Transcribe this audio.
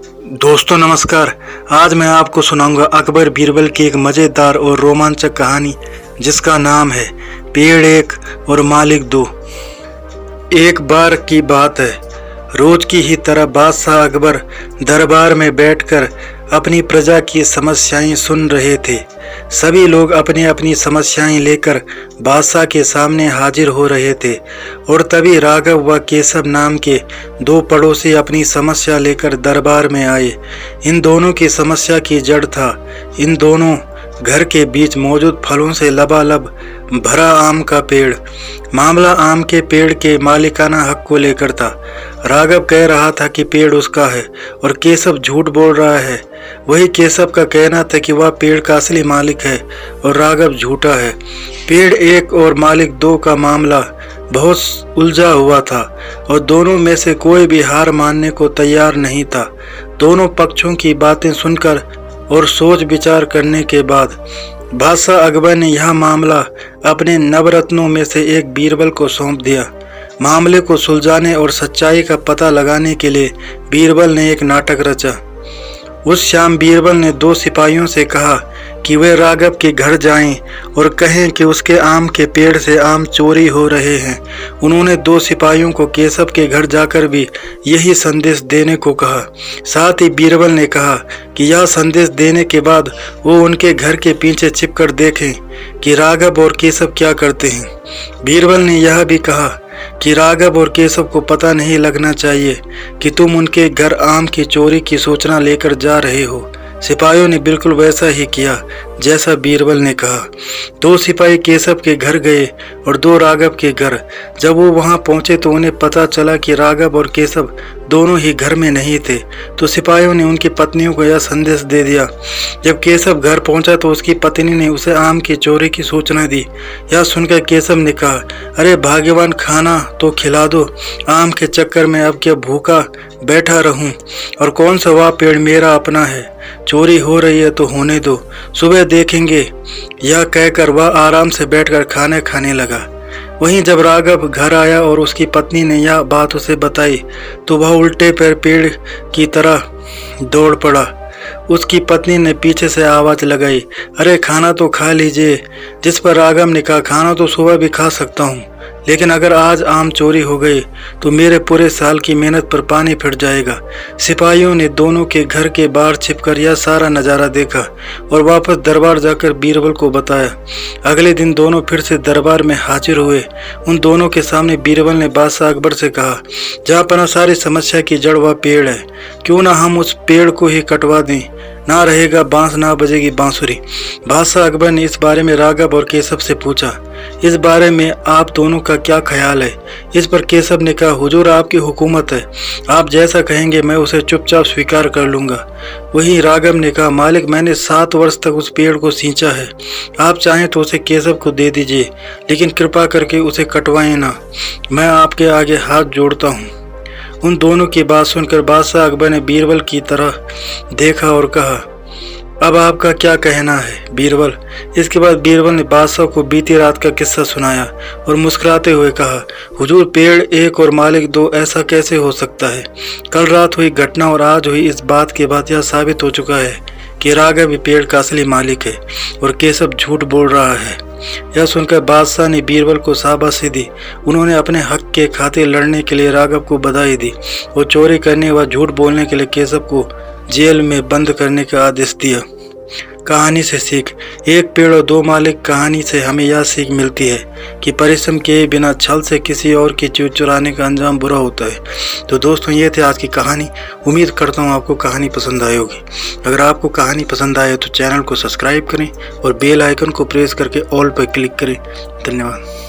दोस्तों नमस्कार। आज मैं आपको सुनाऊंगा अकबर बीरबल की एक मज़ेदार और रोमांचक कहानी जिसका नाम है पेड़ एक और मालिक दो। एक बार की बात है, रोज की ही तरह बादशाह अकबर दरबार में बैठकर अपनी प्रजा की समस्याएं सुन रहे थे। सभी लोग अपनी अपनी समस्याएं लेकर बादशाह के सामने हाजिर हो रहे थे और तभी राघव व केशव नाम के दो पड़ोसी अपनी समस्या लेकर दरबार में आए। इन दोनों की समस्या की जड़ था इन दोनों घर के बीच मौजूद फलों से लबालब भरा आम का पेड़। मामला आम के पेड़ के मालिकाना हक को लेकर था। राघव कह रहा था कि पेड़ उसका है और केशव झूठ बोल रहा है। वही केशव का कहना था कि वह पेड़ का असली मालिक है और राघव झूठा है। पेड़ एक और मालिक दो का मामला बहुत उलझा हुआ था और दोनों में से कोई भी हार मानने को तैयार नहीं था। दोनों पक्षों की बातें सुनकर और सोच विचार करने के बाद बादशाह अकबर ने यह मामला अपने नवरत्नों में से एक बीरबल को सौंप दिया। मामले को सुलझाने और सच्चाई का पता लगाने के लिए बीरबल ने एक नाटक रचा। उस शाम बीरबल ने दो सिपाहियों से कहा कि वे राघव के घर जाएं और कहें कि उसके आम के पेड़ से आम चोरी हो रहे हैं। उन्होंने दो सिपाहियों को केशव के घर जाकर भी यही संदेश देने को कहा। साथ ही बीरबल ने कहा कि यह संदेश देने के बाद वो उनके घर के पीछे छिपकर देखें कि राघव और केशव क्या करते हैं। बीरबल ने यह भी कहा कि राघव और केशव को पता नहीं लगना चाहिए कि तुम उनके घर आम की चोरी की सूचना लेकर जा रहे हो। सिपाहियों ने बिल्कुल वैसा ही किया जैसा बीरबल ने कहा। दो सिपाही केशव के घर गए और दो राघव के घर। जब वो वहां पहुंचे तो उन्हें पता चला कि राघव और केशव दोनों ही घर में नहीं थे। तो सिपाहियों ने उनकी पत्नियों को यह संदेश दे दिया। जब केशव घर पहुंचा तो उसकी पत्नी ने उसे आम की चोरी की सूचना दी। यह सुनकर केशव ने कहा, अरे भाग्यवान, खाना तो खिला दो, आम के चक्कर में अब क्या भूखा बैठा रहूं, और कौन सा वह पेड़ मेरा अपना है। चोरी हो रही है तो होने दो, सुबह देखेंगे। यह कहकर वह आराम से बैठकर खाना खाने लगा। वहीं जब राघव घर आया और उसकी पत्नी ने यह बात उसे बताई तो वह उल्टे पैर पेड़ की तरह दौड़ पड़ा। उसकी पत्नी ने पीछे से आवाज लगाई, अरे खाना तो खा लीजिए। जिस पर राघव ने कहा, खाना तो सुबह भी खा सकता हूँ, लेकिन अगर आज आम चोरी हो गई तो मेरे पूरे साल की मेहनत पर पानी फिर जाएगा। सिपाहियों ने दोनों के घर के बाहर छिपकर यह सारा नज़ारा देखा और वापस दरबार जाकर बीरबल को बताया। अगले दिन दोनों फिर से दरबार में हाजिर हुए। उन दोनों के सामने बीरबल ने बादशाह अकबर से कहा, जहाँ पर सारी समस्या की जड़ वह पेड़ है, क्यों ना हम उस पेड़ को ही कटवा दें। ना रहेगा बांस, ना बजेगी बांसुरी। बादशाह अकबर ने इस बारे में राघव और केशव से पूछा, इस बारे में आप दोनों का क्या ख्याल है। इस पर केशव ने कहा, हुजूर आपकी हुकूमत है, आप जैसा कहेंगे मैं उसे चुपचाप स्वीकार कर लूँगा। वहीं राघव ने कहा, मालिक, मैंने 7 वर्ष तक उस पेड़ को सींचा है, आप चाहें तो उसे केशव को दे दीजिए, लेकिन कृपा करके उसे कटवाएं ना, मैं आपके आगे हाथ जोड़ता हूँ। उन दोनों की बात सुनकर बादशाह अकबर ने बीरबल की तरह देखा और कहा, अब आपका क्या कहना है बीरबल। इसके बाद बीरबल ने बादशाह को बीती रात का किस्सा सुनाया और मुस्कुराते हुए कहा, हुजूर, पेड़ एक और मालिक दो, ऐसा कैसे हो सकता है। कल रात हुई घटना और आज हुई इस बात के बाद यह साबित हो चुका है कि राघव भी पेड़ का असली मालिक है और केशव झूठ बोल रहा है। यह सुनकर बादशाह ने बीरबल को शाबाशी दी। उन्होंने अपने हक के खातिर लड़ने के लिए राघव को बधाई दी और चोरी करने व झूठ बोलने के लिए केशव को जेल में बंद करने का आदेश दिया। कहानी से सीख, एक पेड़ और दो मालिक। कहानी से हमें यह सीख मिलती है कि परिश्रम किए बिना छल से किसी और की चीज चुराने का अंजाम बुरा होता है। तो दोस्तों, ये थे आज की कहानी। उम्मीद करता हूँ आपको कहानी पसंद आई होगी। अगर आपको कहानी पसंद आए तो चैनल को सब्सक्राइब करें और बेल आइकन को प्रेस करके ऑल पर क्लिक करें। धन्यवाद।